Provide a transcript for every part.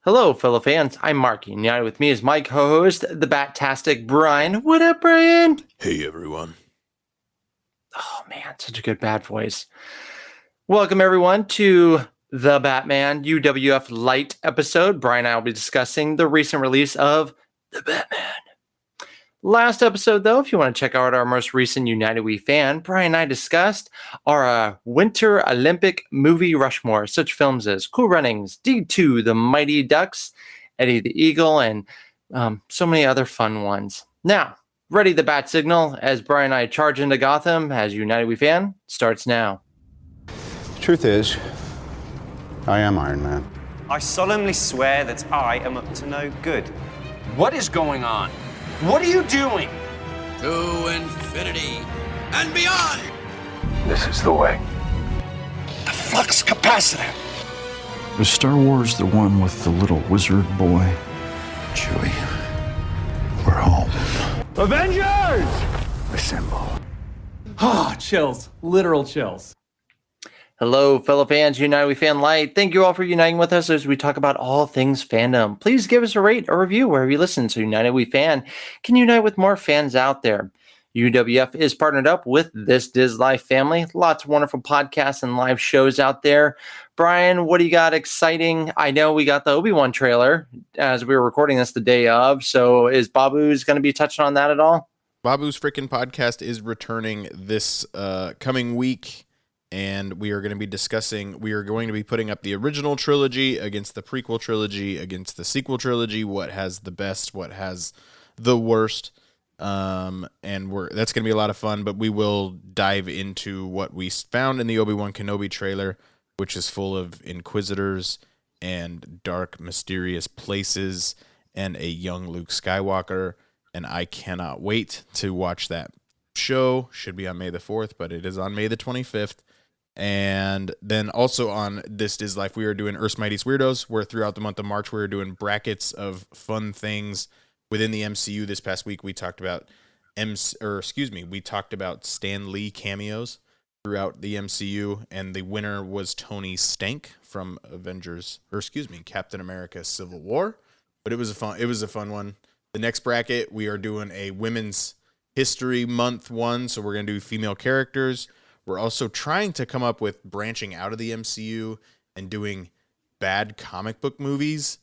Hello, fellow fans. I'm Mark. United with me is my co-host, the Bat-tastic Bryan. What up, Bryan? Hey, everyone. Oh, man, such a good bat voice. Welcome, everyone, to the Batman UWF Light episode. Bryan and I will be discussing the recent release of The Batman. Last episode, though, if you want to check out our most recent United We fan, Bryan and I discussed our Winter Olympic movie Rushmore, such films as Cool Runnings, D2, The Mighty Ducks, Eddie the Eagle, and so many other fun ones. Now, ready the bat signal as Bryan and I charge into Gotham as United We fan starts now. The truth is, I am Iron Man. I solemnly swear that I am up to no good. What is going on? What are you doing? To infinity and beyond! This is the way. The flux capacitor. Was Star Wars the one with the little wizard boy? Chewie, we're home. Avengers! Assemble. Ah, chills. Literal chills. Hello, fellow fans, United We Fan Light. Thank you all for uniting with us as we talk about all things fandom. Please give us a rate or review wherever you listen so United We Fan can unite with more fans out there. UWF is partnered up with This Diz Life family. Lots of wonderful podcasts and live shows out there. Bryan, what do you got exciting? I know we got the Obi-Wan trailer as we were recording this the day of. So is Babu's going to be touching on that at all? Babu's Frickin' Podcast is returning this coming week, and we are going to be putting up the original trilogy against the prequel trilogy, against the sequel trilogy, what has the best, what has the worst. And that's going to be a lot of fun, but we will dive into what we found in the Obi-Wan Kenobi trailer, which is full of Inquisitors and dark, mysterious places and a young Luke Skywalker. And I cannot wait to watch that show. Should be on May the 4th, but it is on May the 25th. And then also on This Is Life, we are doing Earth's Mightiest Weirdos, where throughout the month of March, we are doing brackets of fun things within the MCU. This past week, we talked about Stan Lee cameos throughout the MCU, and the winner was Tony Stank from Captain America: Civil War. But it was a fun one. The next bracket, we are doing a Women's History Month one, so we're gonna do female characters. We're also trying to come up with branching out of the MCU and doing bad comic book movies.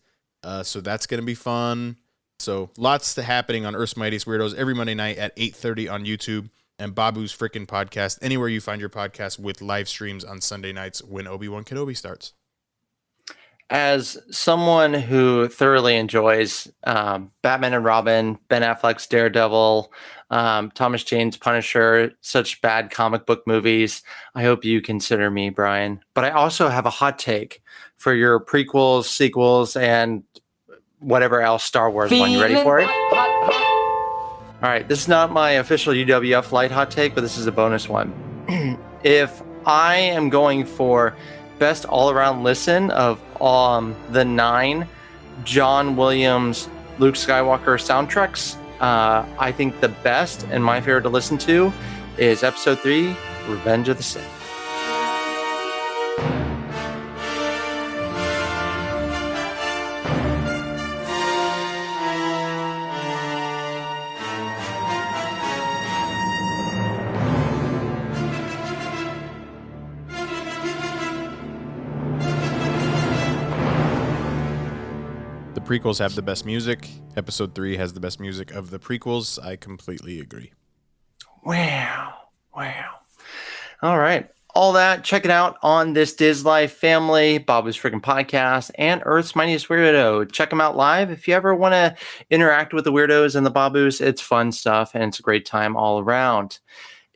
So that's going to be fun. So lots happening on Earth's Mightiest Weirdos every Monday night at 8:30 on YouTube, and Babu's Frickin' Podcast anywhere you find your podcast, with live streams on Sunday nights when Obi-Wan Kenobi starts. As someone who thoroughly enjoys Batman and Robin, Ben Affleck's Daredevil, Thomas Jane's Punisher, such bad comic book movies, I hope you consider me, Bryan. But I also have a hot take for your prequels, sequels, and whatever else Star Wars one. You ready for it? All right, this is not my official UWF Light hot take, but this is a bonus one. If I am going for best all-around listen of the 9 John Williams Luke Skywalker soundtracks, I think the best and my favorite to listen to is Episode 3, Revenge of the Sith. The prequels have the best music. Episode 3 has the best music of the prequels. I completely agree. Wow. All right. All that, check it out on This Diz Life family, Babu's Frickin' Podcast, and Earth's Mightiest Weirdo. Check them out live. If you ever want to interact with the weirdos and the Babus, it's fun stuff, and it's a great time all around.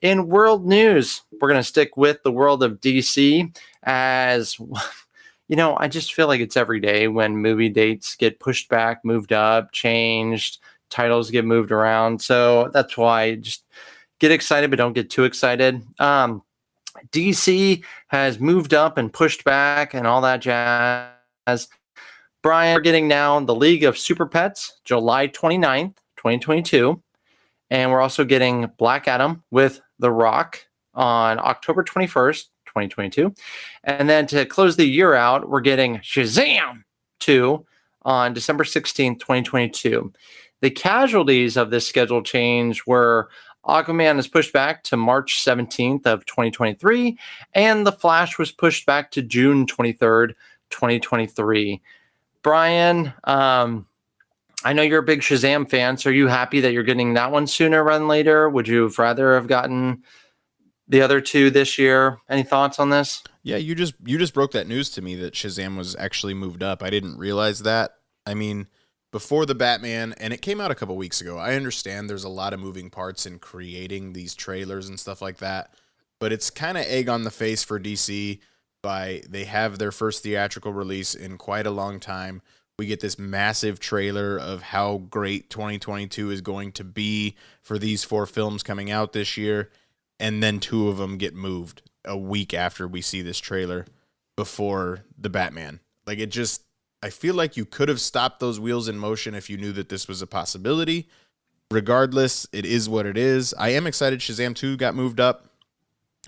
In world news, we're going to stick with the world of DC as... You know, I just feel like it's every day when movie dates get pushed back, moved up, changed, titles get moved around. So that's why just get excited, but don't get too excited. DC has moved up and pushed back and all that jazz. Bryan, we're getting now the League of Super Pets, July 29th, 2022. And we're also getting Black Adam with The Rock on October 21st, 2022. And then to close the year out, we're getting Shazam 2 on December 16th, 2022. The casualties of this schedule change were Aquaman is pushed back to March 17th of 2023, and The Flash was pushed back to June 23rd, 2023. Bryan, I know you're a big Shazam fan, so are you happy that you're getting that one sooner rather than later? Would you have rather have gotten the other two this year? Any thoughts on this? Yeah, you just broke that news to me that Shazam was actually moved up. I didn't realize that. I mean, before the Batman, and it came out a couple weeks ago. I understand there's a lot of moving parts in creating these trailers and stuff like that, but it's kind of egg on the face for DC by they have their first theatrical release in quite a long time. We get this massive trailer of how great 2022 is going to be for these 4 films coming out this year, and then 2 of them get moved a week after we see this trailer before the Batman. Like, it just, I feel like you could have stopped those wheels in motion if you knew that this was a possibility. Regardless, it is what it is. I am excited Shazam 2 got moved up.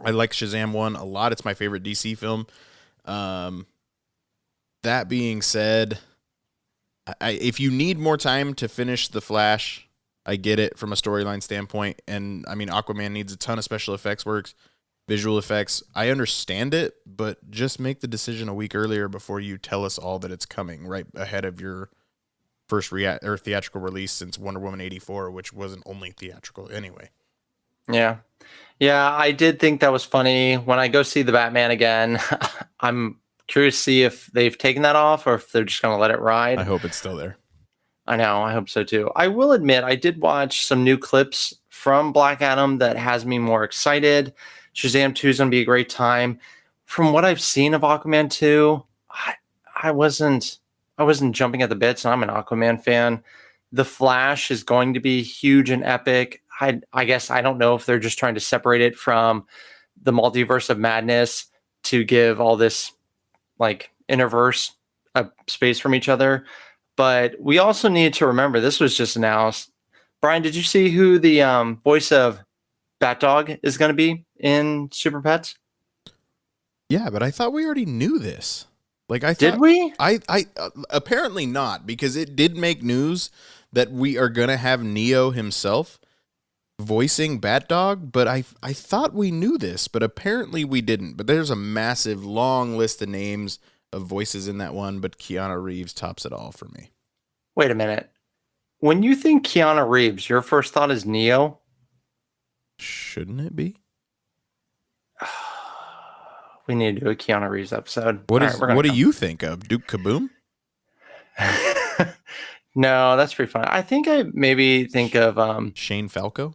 I like Shazam 1 a lot. It's my favorite DC film. That being said, if you need more time to finish The Flash, I get it from a storyline standpoint. And I mean, Aquaman needs a ton of special effects works, visual effects. I understand it, but just make the decision a week earlier before you tell us all that it's coming right ahead of your first theatrical release since Wonder Woman 84, which wasn't only theatrical anyway. Yeah. Yeah, I did think that was funny. When I go see the Batman again, I'm curious to see if they've taken that off or if they're just going to let it ride. I hope it's still there. I know. I hope so too. I will admit, I did watch some new clips from Black Adam that has me more excited. Shazam 2 is going to be a great time. From what I've seen of Aquaman 2, I wasn't jumping at the bits, and I'm an Aquaman fan. The Flash is going to be huge and epic. I guess I don't know if they're just trying to separate it from the multiverse of madness to give all this like interverse space from each other. But we also need to remember this was just announced. Bryan, did you see who the voice of Bat Dog is going to be in Super Pets? Yeah, but I thought we already knew this. Like, I thought, did we? I apparently not, because it did make news that we are going to have Neo himself voicing Bat Dog, but I thought we knew this, but apparently we didn't. But there's a massive, long list of names of voices in that one, but Keanu Reeves tops it all for me. Wait a minute. When you think Keanu Reeves, your first thought is Neo? Shouldn't it be? We need to do a Keanu Reeves episode. What do you think of? Duke Kaboom? No, that's pretty fun. I think I maybe think of Shane Falco?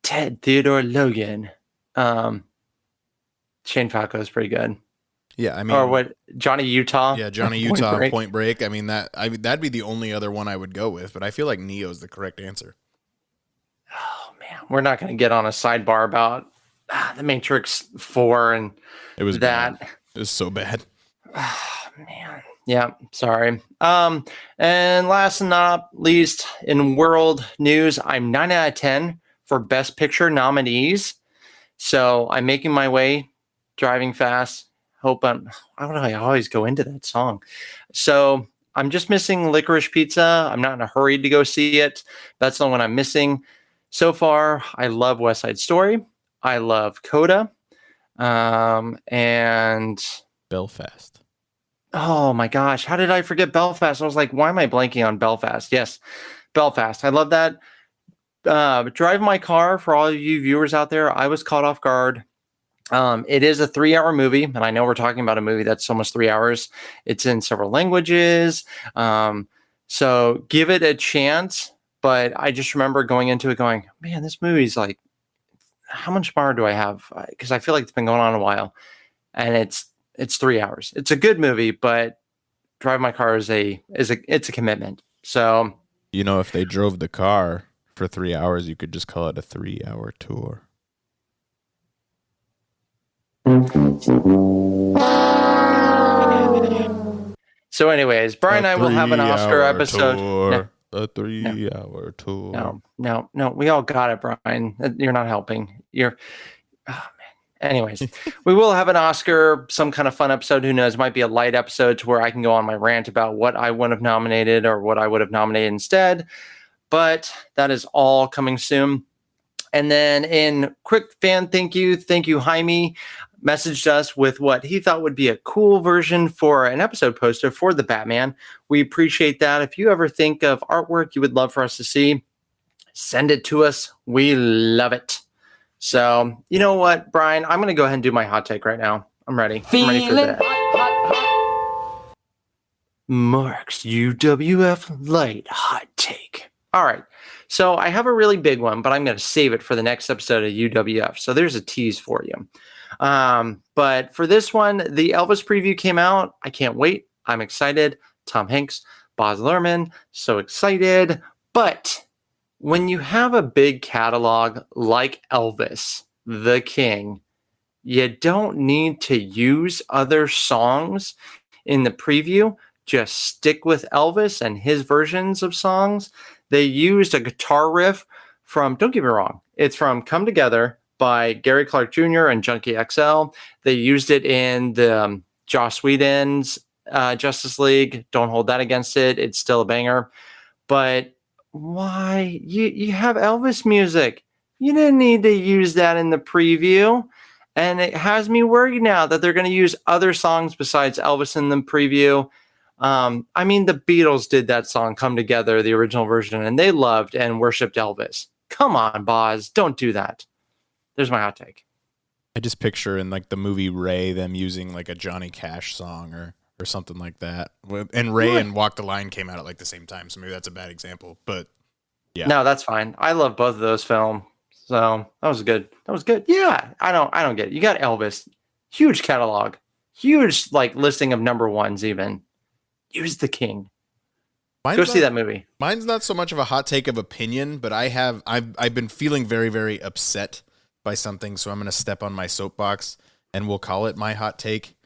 Ted Theodore Logan. Shane Falco is pretty good. Yeah, I mean, or what? Johnny Utah. Yeah, Johnny Utah, Point Break. I mean, that'd be the only other one I would go with, but I feel like Neo's the correct answer. Oh man, we're not going to get on a sidebar about the Matrix 4 and it was that. Bad. It was so bad. Oh man. Yeah, sorry. And last and not least, in world news, I'm 9 out of 10 for Best Picture nominees. So I'm making my way, driving fast. Why do I always go into that song? So I'm just missing Licorice Pizza. I'm not in a hurry to go see it. That's the one I'm missing. So far, I love West Side Story. I love Coda. And Belfast. Oh my gosh, how did I forget Belfast? I was like, why am I blanking on Belfast? Yes, Belfast. I love that. Drive My Car, for all of you viewers out there, I was caught off guard. It is a 3-hour movie, and I know we're talking about a movie that's almost 3 hours. It's in several languages. So give it a chance. But I just remember going into it going, man, this movie's like, how much more do I have? Because I feel like it's been going on a while. And it's 3 hours. It's a good movie, but Drive My Car is a commitment. So, you know, if they drove the car for 3 hours, you could just call it a 3-hour tour. So anyways, Bryan and I will have an Oscar episode. Tour. A 3-hour tour. No. We all got it, Bryan. You're not helping. Oh man. Anyways, we will have an Oscar, some kind of fun episode. Who knows? It might be a light episode to where I can go on my rant about what I would have nominated or what I would have nominated instead. But that is all coming soon. And then in quick fan thank you, Jaime messaged us with what he thought would be a cool version for an episode poster for the Batman. We appreciate that. If you ever think of artwork you would love for us to see, send it to us. We love it. So, you know what, Brian? I'm going to go ahead and do my hot take right now. I'm ready. I'm ready for that. Mark's UWF Light Hot Take. All right. So I have a really big one, but I'm going to save it for the next episode of UWF. So there's a tease for you. But for this one, the Elvis preview came out. I can't wait. I'm excited. Tom Hanks, Baz Luhrmann, so excited. But when you have a big catalog like Elvis, the King, you don't need to use other songs in the preview. Just stick with Elvis and his versions of songs. They used a guitar riff from, don't get me wrong, it's from Come Together by Gary Clark Jr. and Junkie XL. They used it in the Joss Whedon's Justice League. Don't hold that against it. It's still a banger. But why? You have Elvis music. You didn't need to use that in the preview. And it has me worried now that they're going to use other songs besides Elvis in the preview. I mean, the Beatles did that song, Come Together, the original version, and they loved and worshipped Elvis. Come on, Boz, don't do that. There's my hot take. I just picture in like the movie Ray them using like a Johnny Cash song or something like that. And Ray and Walk the Line came out at like the same time, so maybe that's a bad example. But yeah, no, that's fine. I love both of those films, so that was good. That was good. Yeah, I don't get it. You got Elvis, huge catalog, huge like listing of number ones even. Use the King. Go see that movie. Mine's not so much of a hot take of opinion, but I've been feeling very, very upset by something, so I'm going to step on my soapbox and we'll call it my hot take.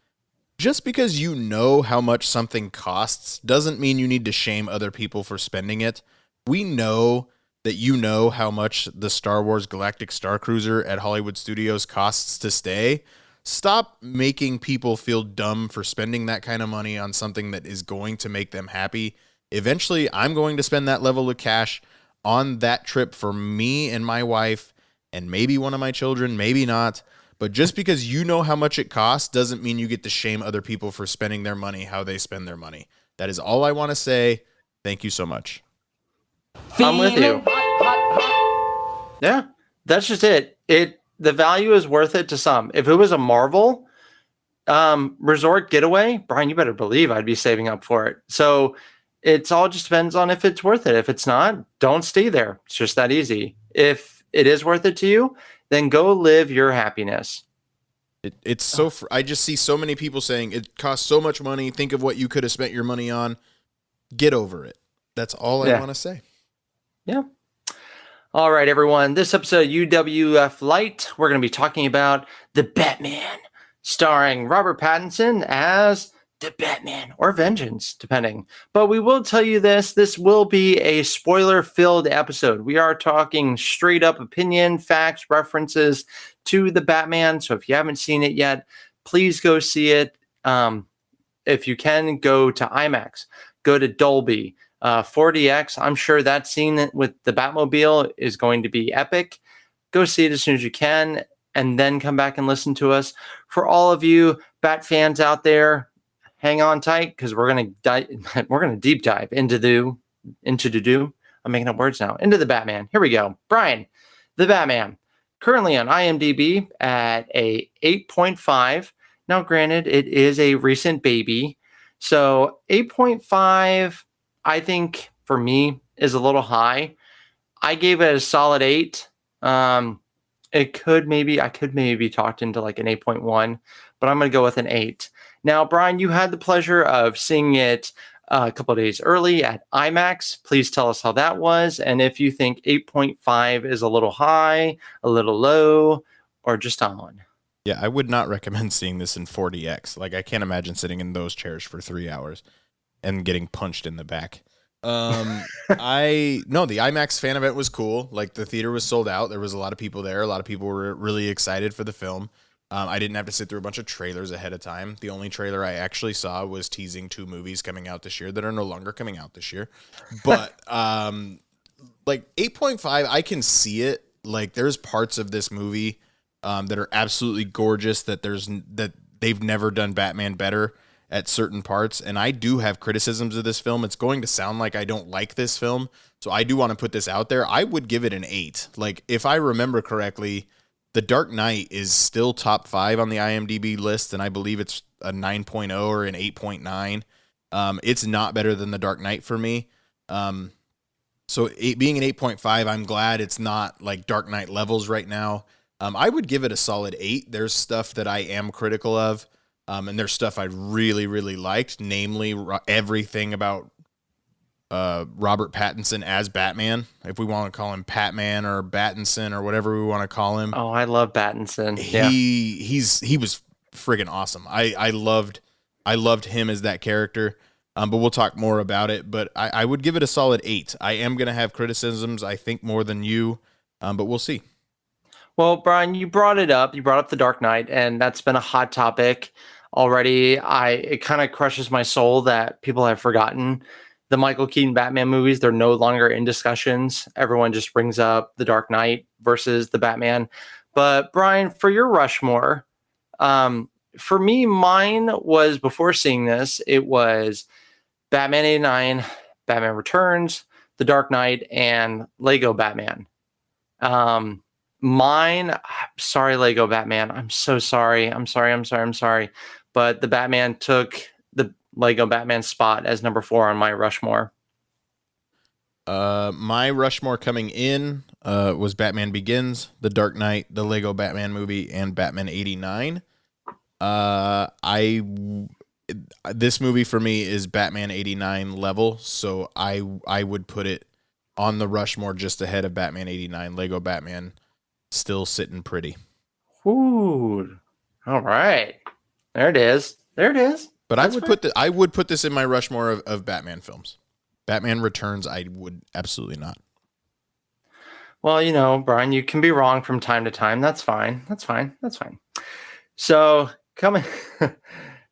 Just because you know how much something costs doesn't mean you need to shame other people for spending it. We know that you know how much the Star Wars Galactic Star Cruiser at Hollywood Studios costs to stay. Stop making people feel dumb for spending that kind of money on something that is going to make them happy. Eventually, I'm going to spend that level of cash on that trip for me and my wife and maybe one of my children, maybe not. But just because you know how much it costs doesn't mean you get to shame other people for spending their money how they spend their money. That is all I want to say. Thank you so much. I'm with you. Yeah, that's just it. The value is worth it to some. If it was a Marvel resort getaway, Brian, you better believe I'd be saving up for it. So it's all just depends on if it's worth it. If it's not, don't stay there. It's just that easy. If it is worth it to you, then go live your happiness. It's so. I just see so many people saying it costs so much money. Think of what you could have spent your money on. Get over it. That's all I want to say. Yeah. All right, everyone. This episode of UWF Light, we're going to be talking about The Batman, starring Robert Pattinson as The Batman, or Vengeance, depending. But we will tell you this will be a spoiler-filled episode. We are talking straight-up opinion, facts, references to The Batman. So if you haven't seen it yet, please go see it. If you can, go to IMAX, go to Dolby. 4DX, I'm sure that scene with the Batmobile is going to be epic. Go see it as soon as you can, and then come back and listen to us. For all of you Bat fans out there, hang on tight because we're gonna deep dive into the I'm making up words now. Into the Batman. Here we go. Brian, the Batman, currently on IMDb at a 8.5. Now, granted, it is a recent baby, so 8.5. I think for me is a little high. I gave it a solid 8. I could maybe be talked into like an 8.1, but I'm going to go with an 8. Now, Brian, you had the pleasure of seeing it a couple of days early at IMAX. Please tell us how that was, and if you think 8.5 is a little high, a little low, or just on. Yeah, I would not recommend seeing this in 4DX. Like, I can't imagine sitting in those chairs for 3 hours and getting punched in the back. The IMAX fan event was cool. Like, the theater was sold out. There was a lot of people there. A lot of people were really excited for the film. I didn't have to sit through a bunch of trailers ahead of time. The only trailer I actually saw was teasing 2 movies coming out this year that are no longer coming out this year. But like 8.5, I can see it. Like there's parts of this movie that are absolutely gorgeous that they've never done Batman better at certain parts. And I do have criticisms of this film. It's going to sound like I don't like this film. So I do want to put this out there. I would give it an 8. Like if I remember correctly, The Dark Knight is still top 5 on the IMDb list, and I believe it's a 9.0 or an 8.9. It's not better than The Dark Knight for me. So being an 8.5, I'm glad it's not like Dark Knight levels right now. I would give it a solid 8. There's stuff that I am critical of, and there's stuff I really, really liked, namely everything about Robert Pattinson as Batman, if we want to call him Patman or Battinson or whatever we want to call him. Oh, I love Battinson. He was friggin' awesome. I loved him as that character. But we'll talk more about it. But I would give it a solid 8. I am gonna have criticisms, I think, more than you, but we'll see. Well, Brian, you brought it up. You brought up The Dark Knight, and that's been a hot topic already. It kind of crushes my soul that people have forgotten the Michael Keaton Batman movies. They're no longer in discussions. Everyone just brings up The Dark Knight versus the Batman. But Brian, for your Rushmore, for me, mine was, before seeing this, it was Batman 89, Batman Returns, The Dark Knight, and Lego Batman. Mine, sorry, Lego Batman. I'm so sorry. I'm sorry. But the Batman took the Lego Batman spot as number 4 on my Rushmore. My Rushmore coming in was Batman Begins, The Dark Knight, the Lego Batman movie, and Batman 89. This movie for me is Batman 89 level, so I would put it on the Rushmore just ahead of Batman 89. Lego Batman still sitting pretty. Ooh. All right. There it is. But I would put this in my Rushmore of Batman films. Batman Returns, I would absolutely not. Well, Brian, you can be wrong from time to time. That's fine. So coming,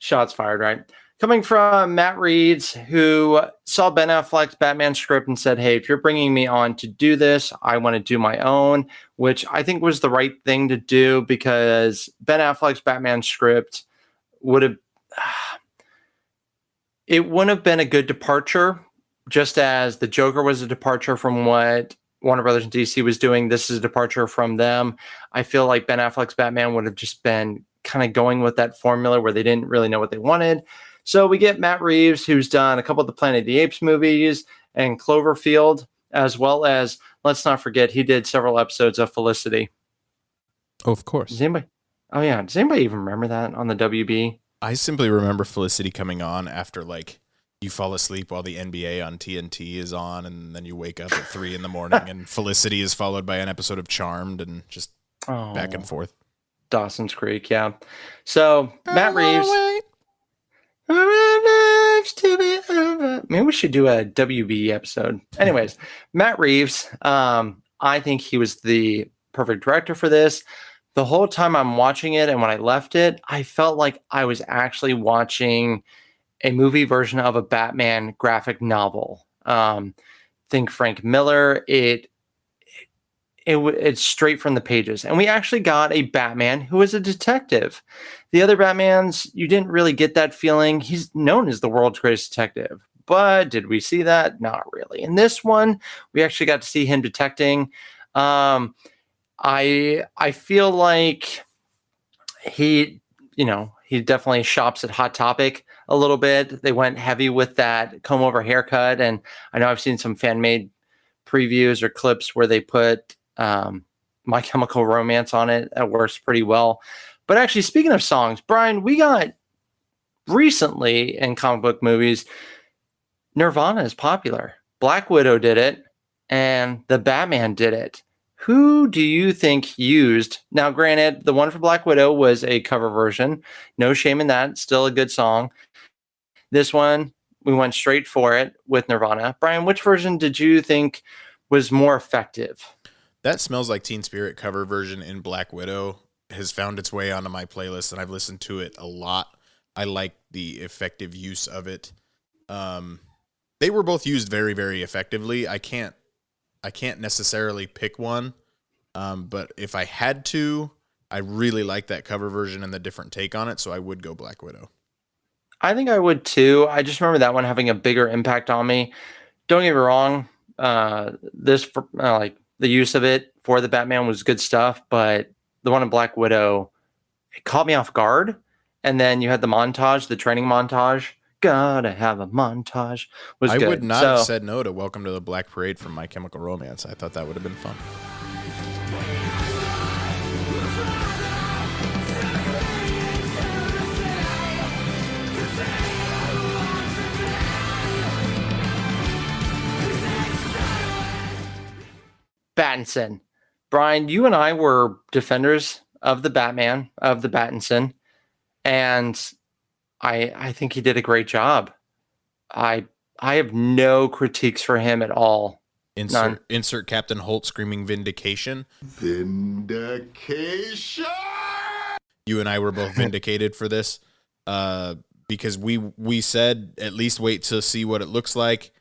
shots fired, right? Coming from Matt Reeves, who saw Ben Affleck's Batman script and said, hey, if you're bringing me on to do this, I want to do my own, which I think was the right thing to do, because Ben Affleck's Batman script wouldn't have been a good departure, just as the Joker was a departure from what Warner Brothers and DC was doing. This is a departure from them. I feel like Ben Affleck's Batman would have just been kind of going with that formula where they didn't really know what they wanted. So we get Matt Reeves, who's done a couple of the Planet of the Apes movies and Cloverfield, as well as, let's not forget, he did several episodes of Felicity. Oh, of course. Does anybody even remember that on the WB? I simply remember Felicity coming on after, like, you fall asleep while the NBA on TNT is on, and then you wake up at 3 a.m. and Felicity is followed by an episode of Charmed, and just back and forth. Dawson's Creek, yeah. So Matt Reeves. Maybe we should do a WB episode. Anyways, Matt Reeves, I think he was the perfect director for this. The whole time I'm watching it, and when I left it, I felt like I was actually watching a movie version of a Batman graphic novel. Think Frank Miller. It's straight from the pages. And we actually got a Batman who is a detective. The other Batmans, you didn't really get that feeling. He's known as the world's greatest detective. But did we see that? Not really. In this one, we actually got to see him detecting. I feel like he definitely shops at Hot Topic a little bit. They went heavy with that comb over haircut. And I know I've seen some fan-made previews or clips where they put My Chemical Romance on it. That works pretty well. But actually, speaking of songs, Brian, we got recently in comic book movies, Nirvana is popular. Black Widow did it, and the Batman did it. Who do you think used? Now, granted, the one for Black Widow was a cover version. No shame in that. Still a good song. This one, we went straight for it with Nirvana. Brian, which version did you think was more effective? That Smells Like Teen Spirit cover version in Black Widow has found its way onto my playlist, and I've listened to it a lot. I like the effective use of it. They were both used very, very effectively. I can't necessarily pick one, but if I had to, I really like that cover version and the different take on it, so I would go Black Widow. I think I would too. I just remember that one having a bigger impact on me. Don't get me wrong. Like the use of it for the Batman was good stuff, but the one in Black Widow, it caught me off guard. And then you had the montage, the training montage. Gotta have a montage. Was I good. would not have said no to Welcome to the Black Parade from My Chemical Romance. I thought that would have been fun. Pattinson. Bryan, you and I were defenders of the Batman, of the Pattinson, and I think he did a great job. I have no critiques for him at all. None. Insert Captain Holt screaming vindication. Vindication. You and I were both vindicated for this, because we said at least wait to see what it looks like.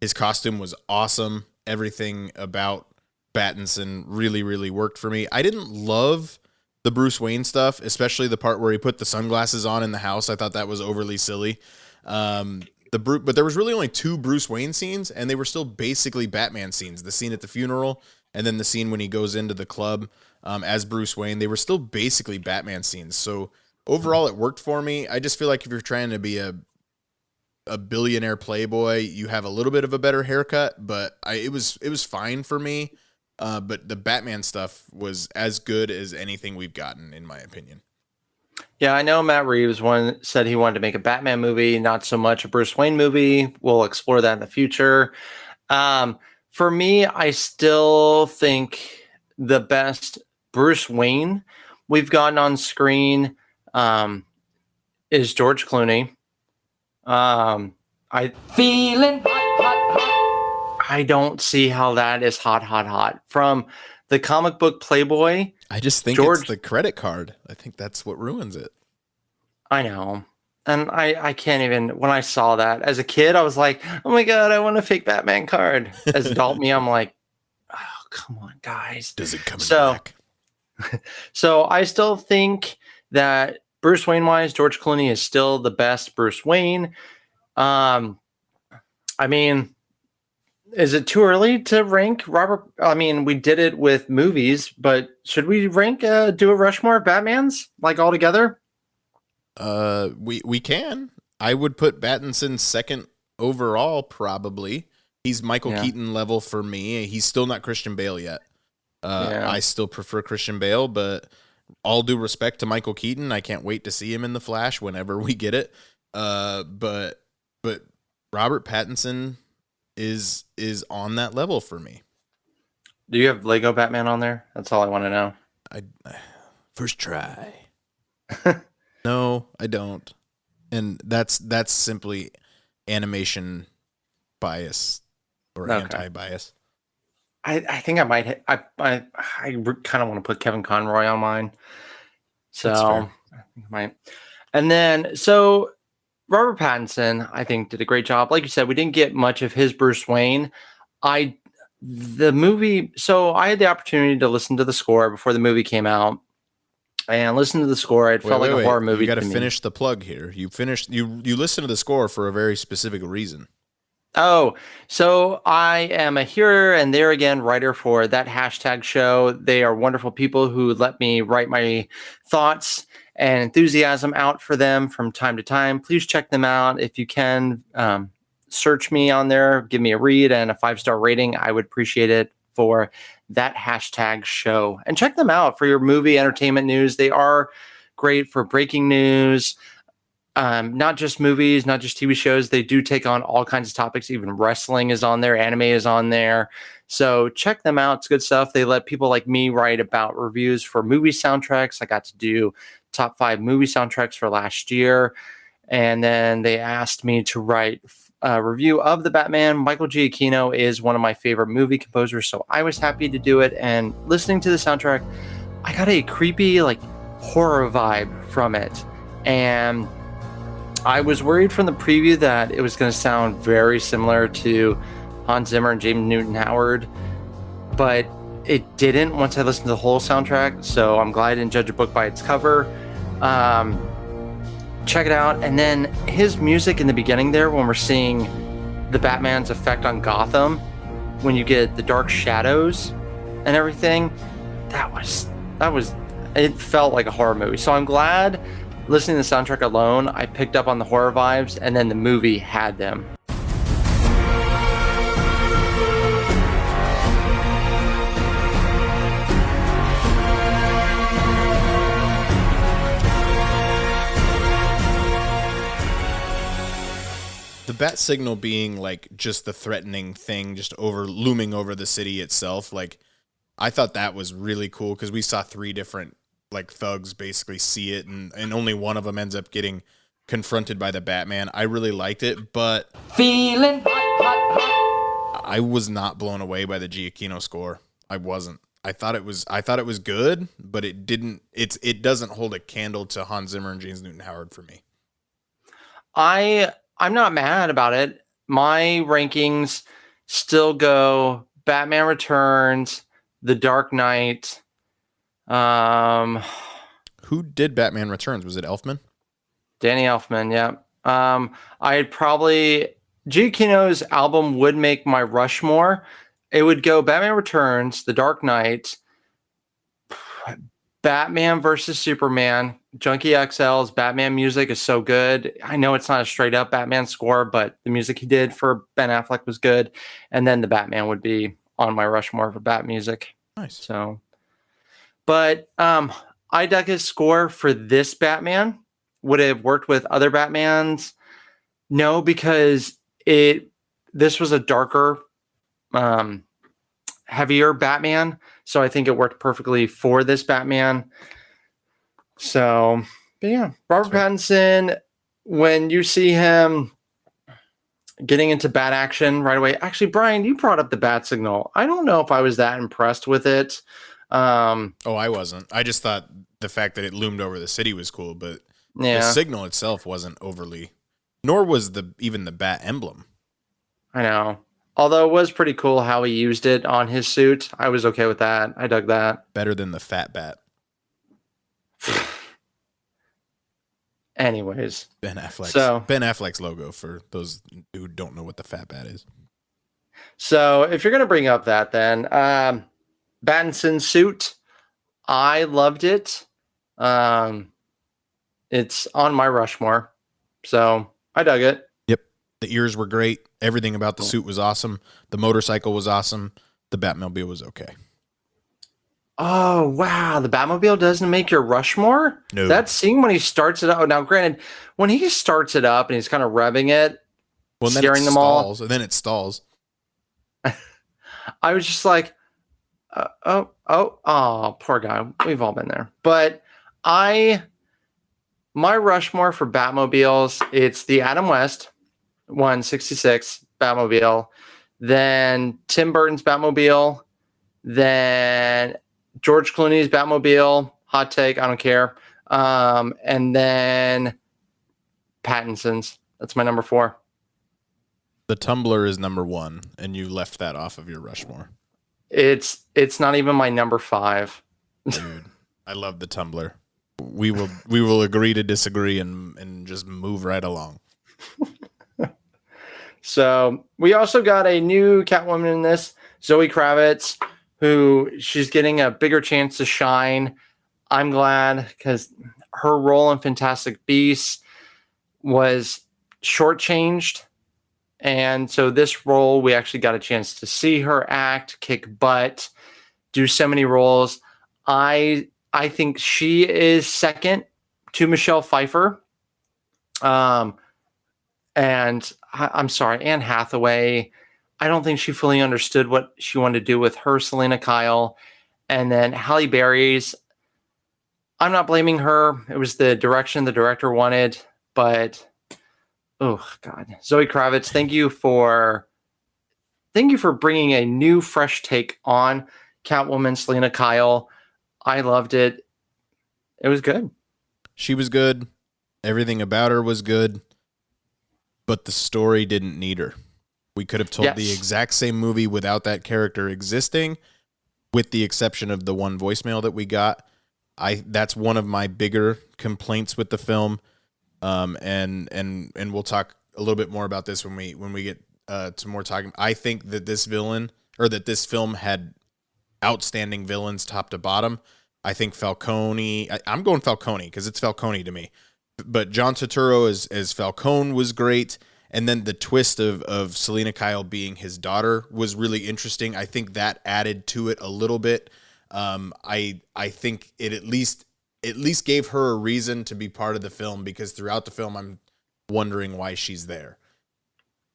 His costume was awesome. Everything about Pattinson really, really worked for me. I didn't love the Bruce Wayne stuff, especially the part where he put the sunglasses on in the house. I thought that was overly silly. But there was really only 2 Bruce Wayne scenes, and they were still basically Batman scenes. The scene at the funeral, and then the scene when he goes into the club as Bruce Wayne. They were still basically Batman scenes. So overall, it worked for me. I just feel like if you're trying to be a billionaire playboy, you have a little bit of a better haircut, but it was fine for me. But the Batman stuff was as good as anything we've gotten, in my opinion. Yeah, I know Matt Reeves said he wanted to make a Batman movie, not so much a Bruce Wayne movie. We'll explore that in the future. For me, I still think the best Bruce Wayne we've gotten on screen is George Clooney. I don't see how that is hot. From the comic book Playboy, I just think it's the credit card. I think that's what ruins it. I know. And I can't even, when I saw that as a kid, I was like, oh my God, I want a fake Batman card. As adult me, I'm like, oh, come on, guys. Does it come in black? So I still think that Bruce Wayne wise, George Clooney is still the best Bruce Wayne. I mean, is it too early to rank Robert? I mean, we did it with movies, but should we rank, do a Rushmore of Batmans like all together? We can. I would put Pattinson second overall, probably. He's Michael Keaton level for me. He's still not Christian Bale yet. I still prefer Christian Bale, but all due respect to Michael Keaton, I can't wait to see him in The Flash whenever we get it. But Robert Pattinson is on that level for me. Do you have Lego Batman on there? That's all I want to know. I first try. No, I don't. And that's simply animation bias or anti-bias. I think I might. I kind of want to put Kevin Conroy on mine. So I think I might. And then so Robert Pattinson, I think, did a great job. Like you said, we didn't get much of his Bruce Wayne. The movie. So I had the opportunity to listen to the score before the movie came out. And listen to the score. It felt like a horror movie. You got to finish the plug here. You listen to the score for a very specific reason. Oh, so I am a here and there again writer for that hashtag show. They are wonderful people who let me write my thoughts and enthusiasm out for them from time to time. Please check them out. If you can, search me on there, give me a read and a 5-star rating. I would appreciate it for that hashtag show. And check them out for your movie entertainment news. They are great for breaking news. Not just movies, not just TV shows. They do take on all kinds of topics. Even wrestling is on there. Anime is on there. So check them out. It's good stuff. They let people like me write about reviews for movie soundtracks. I got to do top 5 movie soundtracks for last year. And then they asked me to write a review of the Batman. Michael Giacchino is one of my favorite movie composers. So I was happy to do it. And listening to the soundtrack I got a creepy, like, horror vibe from it. And I was worried from the preview that it was going to sound very similar to Hans Zimmer and James Newton Howard, but it didn't once I listened to the whole soundtrack. So I'm glad I didn't judge a book by its cover. Check it out. And then his music in the beginning there, when we're seeing the Batman's effect on Gotham, when you get the dark shadows and everything, that was it felt like a horror movie. So I'm glad listening to the soundtrack alone, I picked up on the horror vibes, and then the movie had them. The bat signal being like just the threatening thing, just looming over the city itself. Like, I thought that was really cool because we saw 3 different like thugs basically see it, and only one of them ends up getting confronted by the Batman. I really liked it, but Feeling hot. I was not blown away by the Giacchino score. I wasn't. I thought it was good, but it doesn't hold a candle to Hans Zimmer and James Newton Howard for me. I'm not mad about it. My rankings still go Batman Returns, The Dark Knight. Who did Batman Returns? Was it Elfman? Danny Elfman, yeah. I'd probably Giacchino's album would make my Rushmore. It would go Batman Returns, The Dark Knight, Batman versus Superman. Junkie XL's Batman music is so good. I know it's not a straight up Batman score, but the music he did for Ben Affleck was good. And then the Batman would be on my Rushmore for Bat music. Nice. So, but I dug his score for this Batman. Would it have worked with other Batmans? No, because this was a darker, heavier Batman. So I think it worked perfectly for this Batman. So, but yeah, Robert Pattinson, when you see him getting into bat action right away. Actually, Bryan, you brought up the bat signal. I don't know if I was that impressed with it. I wasn't. I just thought the fact that it loomed over the city was cool, but the signal itself wasn't overly, nor was even the bat emblem. I know. Although it was pretty cool how he used it on his suit. I was okay with that. I dug that. Better than the fat bat. Anyways. Ben Affleck's logo, for those who don't know what the fat bat is. So if you're going to bring up that, then Pattinson's suit, I loved it. It's on my Rushmore. So I dug it. Yep. The ears were great. Everything about the suit was awesome. The motorcycle was awesome. The Batmobile was okay. Oh, wow. The Batmobile doesn't make your Rushmore? No. That scene when he starts it up. Now, granted, when he starts it up and he's kind of revving it, scaring them all. And then it stalls. I was just like, poor guy. We've all been there. But my Rushmore for Batmobiles, it's the Adam West 166 Batmobile, then Tim Burton's Batmobile, then George Clooney's Batmobile, hot take, I don't care, and then Pattinson's. That's my number 4. The Tumbler is number 1, and you left that off of your Rushmore. It's not even my number 5. Dude, I love the Tumbler. We will agree to disagree and just move right along. So we also got a new Catwoman in this, Zoe Kravitz, who she's getting a bigger chance to shine. I'm glad because her role in Fantastic Beasts was shortchanged. And so this role, we actually got a chance to see her act, kick butt, do so many roles. I think she is second to Michelle Pfeiffer. And I'm sorry, Anne Hathaway. I don't think she fully understood what she wanted to do with her Selena Kyle. And then Halle Berry's, I'm not blaming her. It was the direction the director wanted, but oh God, Zoe Kravitz, thank you for bringing a new, fresh take on Catwoman, Selena Kyle. I loved it. It was good. She was good. Everything about her was good, but the story didn't need her. We could have told the exact same movie without that character existing, with the exception of the one voicemail that we got. That's one of my bigger complaints with the film. And we'll talk a little bit more about this when we get to more talking. I think that this film had outstanding villains top to bottom. I think Falcone. I'm going Falcone because it's Falcone to me. But John Turturro as Falcone was great, and then the twist of Selena Kyle being his daughter was really interesting. I think that added to it a little bit. I think it at least gave her a reason to be part of the film, because throughout the film I'm wondering why she's there.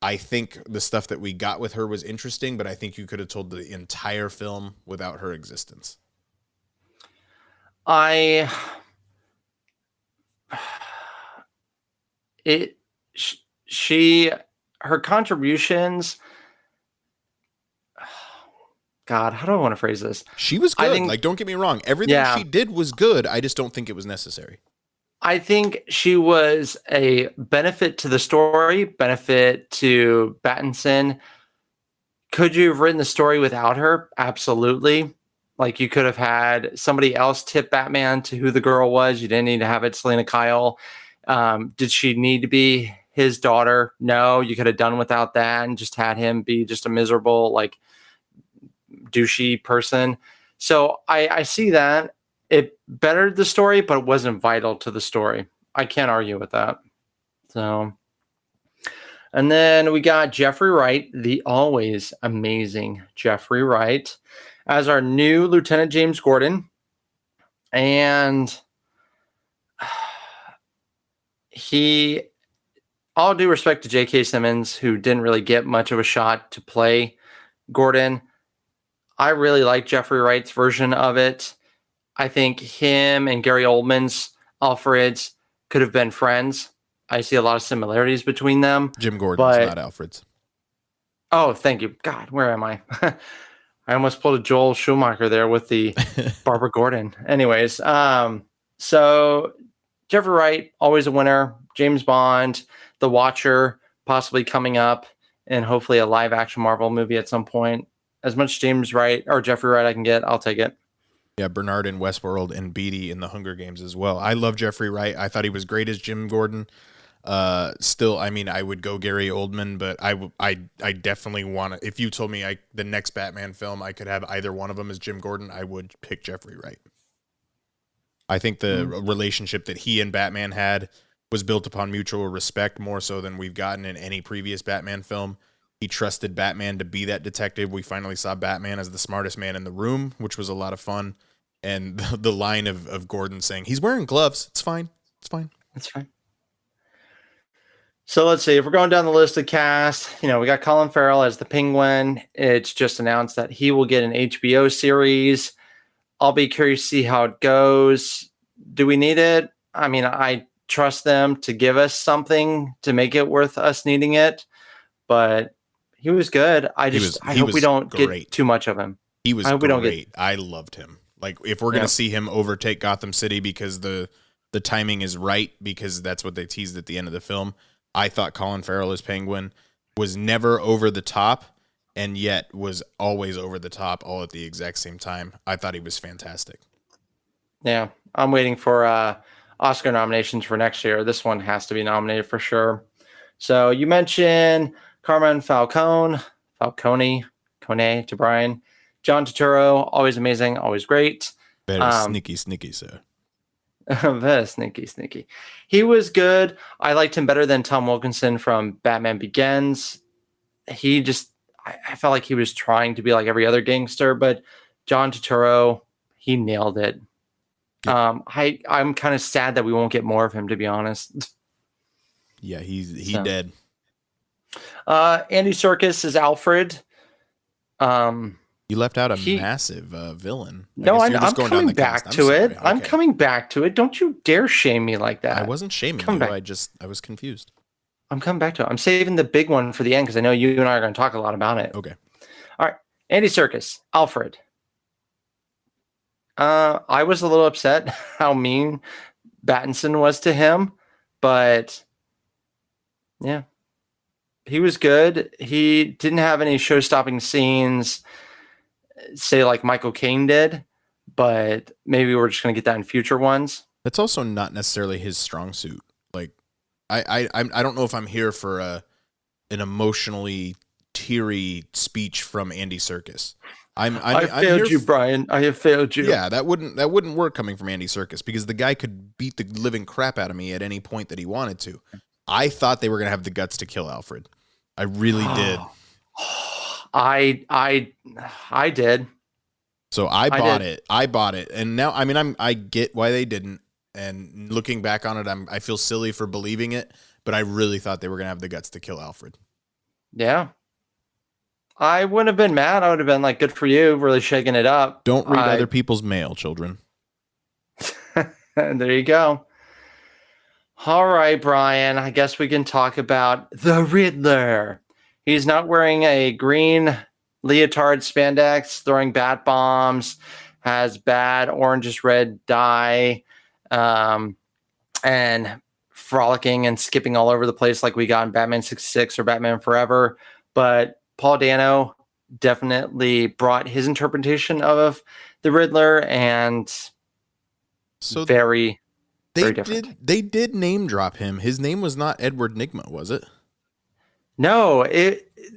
I think the stuff that we got with her was interesting, but I think you could have told the entire film without her existence. Her contributions, God, how do I want to phrase this? She was good. Don't get me wrong. Everything she did was good. I just don't think it was necessary. I think she was a benefit to the story, benefit to Pattinson. Could you have written the story without her? Absolutely. Like, you could have had somebody else tip Batman to who the girl was. You didn't need to have it Selena Kyle. Did she need to be his daughter? No, you could have done without that and just had him be just a miserable, like, douchey person. So I see that. It bettered the story, but it wasn't vital to the story. I can't argue with that. So, and then we got Jeffrey Wright, the always amazing Jeffrey Wright, as our new Lieutenant James Gordon. And all due respect to J.K. Simmons, who didn't really get much of a shot to play Gordon, I really like Jeffrey Wright's version of it. I think him and Gary Oldman's Alfreds could have been friends. I see a lot of similarities between them. Jim Gordon's not Alfred's. Oh, thank you. God, where am I? I almost pulled a Joel Schumacher there with the Barbara Gordon. Anyways, so Jeffrey Wright, always a winner. James Bond, The Watcher, possibly coming up, and hopefully a live action Marvel movie at some point. As much James Wright or Jeffrey Wright I can get, I'll take it. Yeah, Bernard in Westworld and Beatty in the Hunger Games as well. I love Jeffrey Wright. I thought he was great as Jim Gordon. Still, I mean, I would go Gary Oldman, but I definitely want to. If you told me the next Batman film I could have either one of them as Jim Gordon, I would pick Jeffrey Wright. I think the relationship that he and Batman had was built upon mutual respect more so than we've gotten in any previous Batman film. He trusted Batman to be that detective. We finally saw Batman as the smartest man in the room, which was a lot of fun. And the line of Gordon saying, he's wearing gloves. It's fine. It's fine. It's fine. So let's see. If we're going down the list of cast, we got Colin Farrell as the Penguin. It's just announced that he will get an HBO series. I'll be curious to see how it goes. Do we need it? I mean, I trust them to give us something to make it worth us needing it. But he was good. I hope we don't get too much of him. He was great. I loved him. Like, if we're going to see him overtake Gotham City because the timing is right, because that's what they teased at the end of the film, I thought Colin Farrell as Penguin was never over the top and yet was always over the top all at the exact same time. I thought he was fantastic. Yeah, I'm waiting for Oscar nominations for next year. This one has to be nominated for sure. So you mentioned Carmen Falcone to Bryan. John Turturro, always amazing, always great. Very sneaky, sir. Very sneaky. He was good. I liked him better than Tom Wilkinson from Batman Begins. I felt like he was trying to be like every other gangster, but John Turturro, he nailed it. Yeah. I'm kind of sad that we won't get more of him, to be honest. Yeah, he's dead. Andy Serkis is Alfred. You left out a massive villain. No, I'm coming back to it. Okay. I'm coming back to it. Don't you dare shame me like that. I wasn't shaming you. I was confused. I'm coming back to it. I'm saving the big one for the end because I know you and I are going to talk a lot about it. Okay. All right. Andy Serkis, Alfred. I was a little upset how mean Battinson was to him, but yeah, he was good. He didn't have any show-stopping scenes, say like Michael Caine did, but maybe we're just gonna get that in future ones. That's also not necessarily his strong suit. Like, I don't know if I'm here for an emotionally teary speech from Andy Serkis. I failed you, Bryan. I have failed you. Yeah, that wouldn't work coming from Andy Serkis because the guy could beat the living crap out of me at any point that he wanted to. I thought they were gonna have the guts to kill Alfred. I really did. I did. So I bought it. I bought it, and now I get why they didn't. And looking back on it, I feel silly for believing it, but I really thought they were gonna have the guts to kill Alfred. Yeah. I wouldn't have been mad. I would have been like, good for you, really shaking it up. Don't read other people's mail, children. There you go. All right, Bryan. I guess we can talk about the Riddler. He's not wearing a green leotard spandex, throwing bat bombs, has bad orangish red dye, and frolicking and skipping all over the place like we got in Batman 66 or Batman Forever. But Paul Dano definitely brought his interpretation of the Riddler, and So very different. They did name drop him. His name was not Edward Nygma, was it? No,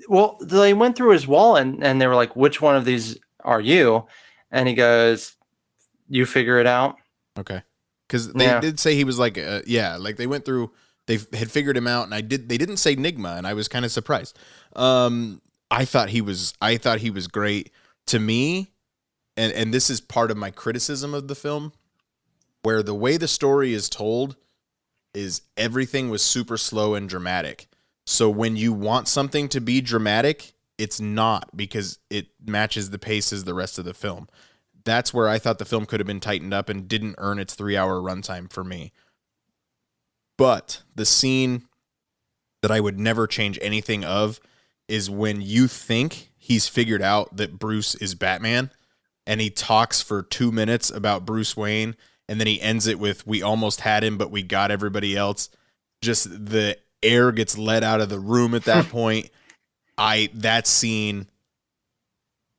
well, they went through his wall and they were like, which one of these are you? And he goes, you figure it out. Okay. Because they did say he was like, like they went through, they had figured him out, and they didn't say Nygma, and I was kind of surprised. I thought he was great. To me, and this is part of my criticism of the film, where the way the story is told is everything was super slow and dramatic. So when you want something to be dramatic, it's not, because it matches the pace as the rest of the film. That's where I thought the film could have been tightened up and didn't earn its 3-hour runtime for me. But the scene that I would never change anything of is when you think he's figured out that Bruce is Batman, and he talks for 2 minutes about Bruce Wayne, and then he ends it with, we almost had him, but we got everybody else. Just the air gets let out of the room at that point. That scene,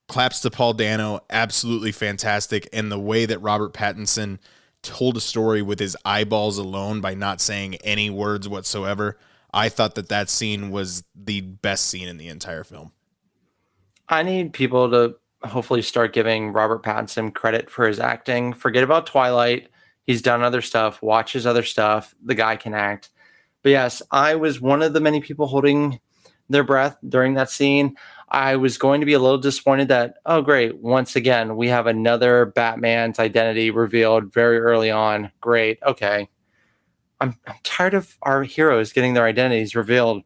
claps to Paul Dano, absolutely fantastic. And the way that Robert Pattinson told a story with his eyeballs alone by not saying any words whatsoever, I thought that scene was the best scene in the entire film. I need people to hopefully start giving Robert Pattinson credit for his acting. Forget about Twilight. He's done other stuff. Watch his other stuff. The guy can act. But yes, I was one of the many people holding their breath during that scene. I was going to be a little disappointed that, oh, great, once again, we have another Batman's identity revealed very early on. Great. Okay. I'm tired of our heroes getting their identities revealed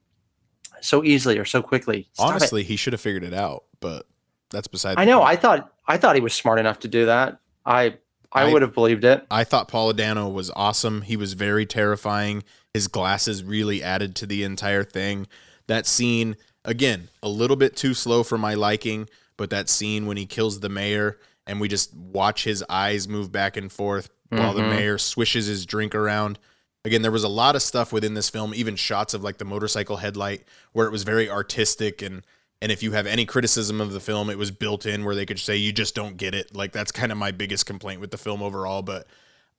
so easily or so quickly. Honestly, he should have figured it out, but that's beside the I know. point. I thought he was smart enough to do that. I would have believed it. I thought Paul Dano was awesome. He was very terrifying. His glasses really added to the entire thing. That scene, again, a little bit too slow for my liking, but that scene when he kills the mayor and we just watch his eyes move back and forth while the mayor swishes his drink around. Again, there was a lot of stuff within this film, even shots of like the motorcycle headlight, where it was very artistic, and if you have any criticism of the film, it was built in where they could say you just don't get it. Like, that's kind of my biggest complaint with the film overall, but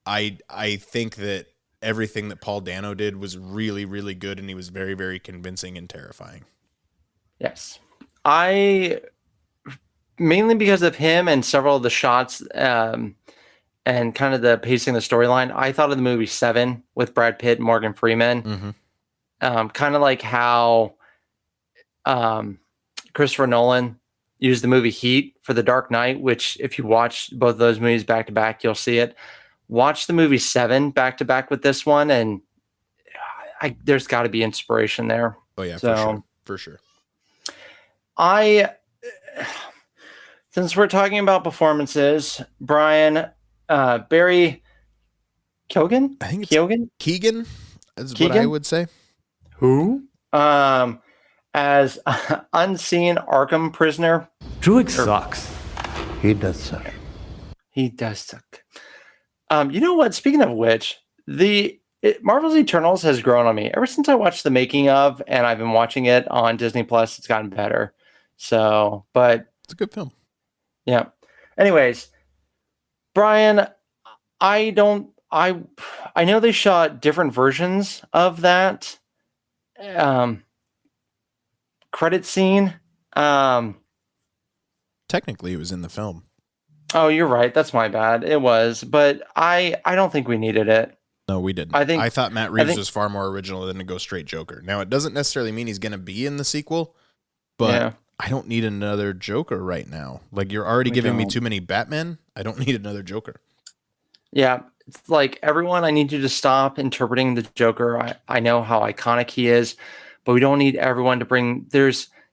I think that everything that Paul Dano did was really, really good, and he was very, very convincing and terrifying. Yes. I, mainly because of him and several of the shots and kind of the pacing of the storyline, I thought of the movie Seven with Brad Pitt and Morgan Freeman. Kind of like how Christopher Nolan used the movie Heat for The Dark Knight, which if you watch both of those movies back to back, you'll see it. Watch the movie Seven back to back with this one, and there's got to be inspiration there. Oh yeah, for sure. Since we're talking about performances, Bryan, Barry Keoghan? I think it's Keoghan? Keegan is what I would say. Who? As unseen Arkham prisoner. Druig sucks. He does, sir. He does suck. You know what? Speaking of which, Marvel's Eternals has grown on me ever since I watched the making of, and I've been watching it on Disney Plus. It's gotten better. So, but It's a good film. yeah. Anyways, Brian, I don't. I know they shot different versions of that credit scene. Technically, it was in the film. Oh, you're right. That's my bad. It was, but I don't think we needed it. No, we didn't. I thought Matt Reeves was far more original than to go straight Joker. Now, it doesn't necessarily mean he's going to be in the sequel, but Yeah. I don't need another Joker right now. Like, you're already giving me too many Batmen. I don't need another Joker. Yeah, it's like everyone, I need you to stop interpreting the Joker. I know how iconic he is, but we don't need everyone to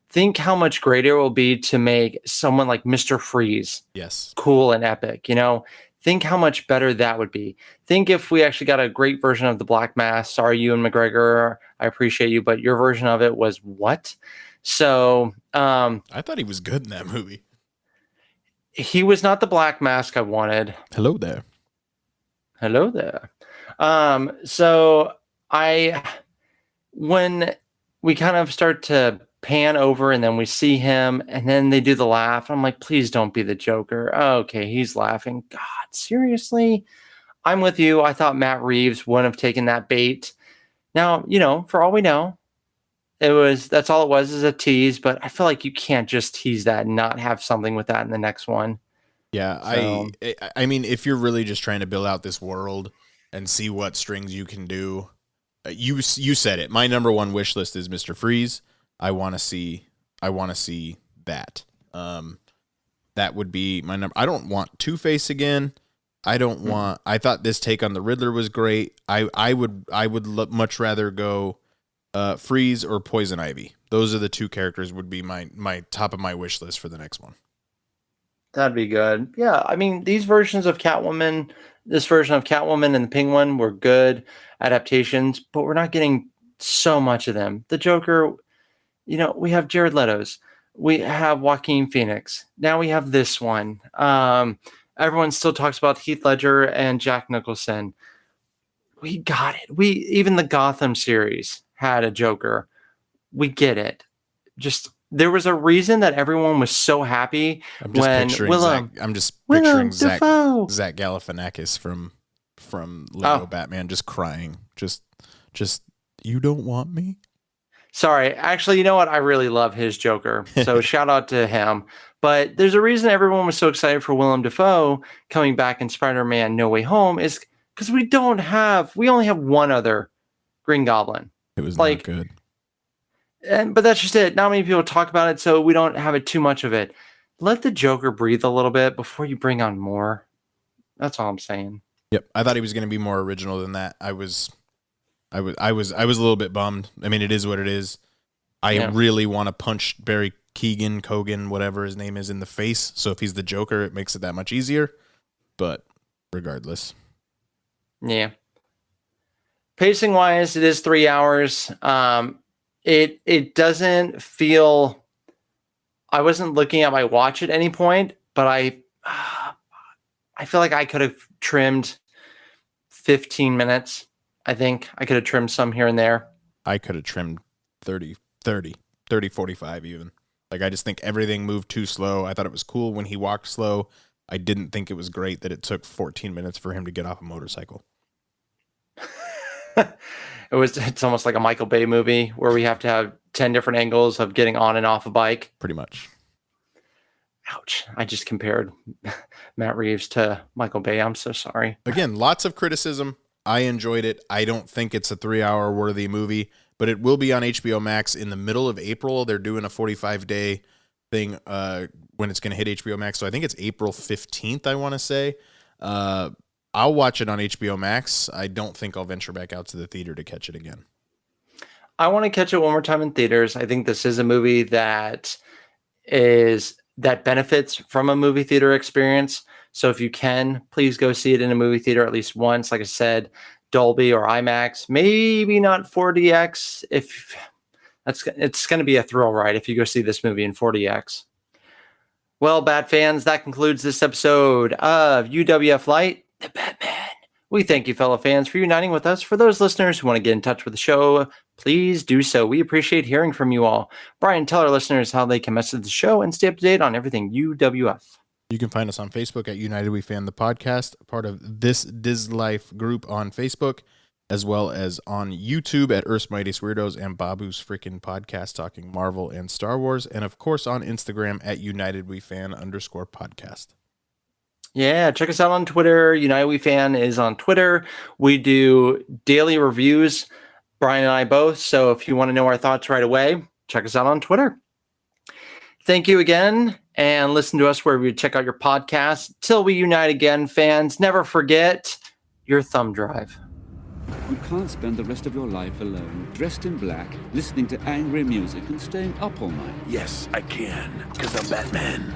think how much greater it will be to make someone like Mr. Freeze Yes. cool and epic, Think how much better that would be. Think if we actually got a great version of the Black Mask. Sorry, Ewan McGregor, I appreciate you, but your version of it was what? So, I thought he was good in that movie. he was not the Black Mask I wanted. Hello there. Hello there. So when we kind of start to pan over and then we see him and then they do the laugh, I'm like, please don't be the Joker. Oh, okay, he's laughing. God, seriously? I'm with you. I thought Matt Reeves wouldn't have taken that bait. Now, for all we know, that's all it was is a tease, but I feel like you can't just tease that and not have something with that in the next one. Yeah, So, I mean, if you're really just trying to build out this world and see what strings you can do, you said it. My number one wish list is Mr. Freeze. I want to see that. That would be my number. I don't want Two-Face again. I thought this take on the Riddler was great. I would much rather go Freeze or Poison Ivy. Those are the two characters would be my top of my wish list for the next one. that'd be good. Yeah, I mean, this version of Catwoman and the Penguin were good adaptations, but we're not getting so much of them. The Joker, we have Jared Leto's. We have Joaquin Phoenix. Now we have this one. Everyone still talks about Heath Ledger and Jack Nicholson. We got it. Even the Gotham series had a Joker. We get it. There was a reason that everyone was so happy when I'm just picturing Zach Defoe. Galifianakis from Lego Batman just crying. Just you don't want me? Sorry. Actually, you know what? I really love his Joker. So shout out to him. But there's a reason everyone was so excited for Willem Dafoe coming back in Spider-Man No Way Home is because we only have one other Green Goblin. It was not good. But that's just it. Not many people talk about it, so we don't have it too much of it. Let the Joker breathe a little bit before you bring on more. That's all I'm saying. Yep, I thought he was going to be more original than that. I was a little bit bummed. I mean, it is what it is. I really want to punch Barry Keoghan, whatever his name is, in the face. So if he's the Joker, it makes it that much easier. But regardless, yeah. Pacing wise, it is 3 hours. It doesn't feel. I wasn't looking at my watch at any point, but I feel like I could have trimmed 15 minutes. I think I could have trimmed some here and there. I could have trimmed 30, 45 even. Like, I just think everything moved too slow. I thought it was cool when he walked slow. I didn't think it was great that it took 14 minutes for him to get off a motorcycle. It's almost like a Michael Bay movie where we have to have 10 different angles of getting on and off a bike. Pretty much. Ouch. I just compared Matt Reeves to Michael Bay. I'm so sorry. Again, lots of criticism. I enjoyed it. I don't think it's a 3-hour worthy movie, but it will be on HBO Max in the middle of April. They're doing a 45-day thing when it's going to hit HBO Max. So I think it's April 15th, I want to say. I'll watch it on HBO Max. I don't think I'll venture back out to the theater to catch it again. I want to catch it one more time in theaters. I think this is a movie that benefits from a movie theater experience. So if you can, please go see it in a movie theater at least once. Like I said, Dolby or IMAX, maybe not 4DX. It's going to be a thrill ride if you go see this movie in 4DX. Well, Bat fans, that concludes this episode of UWF Light, the Batman. We thank you, fellow fans, for uniting with us. For those listeners who want to get in touch with the show, please do so. We appreciate hearing from you all. Bryan, tell our listeners how they can message the show and stay up to date on everything UWF. You can find us on Facebook at United We Fan the Podcast, part of This Diz Life group on Facebook, as well as on YouTube at Earth's Mightiest Weirdos and Babu's Freaking Podcast, talking Marvel and Star Wars, and of course on Instagram at UnitedWeFan_podcast. Yeah, check us out on Twitter. United We Fan is on Twitter. We do daily reviews, Bryan and I both. So if you want to know our thoughts right away, check us out on Twitter. Thank you again, and listen to us wherever you check out your podcasts. Till we unite again, fans, never forget your thumb drive. You can't spend the rest of your life alone, dressed in black, listening to angry music and staying up all night. Yes, I can, because I'm Batman.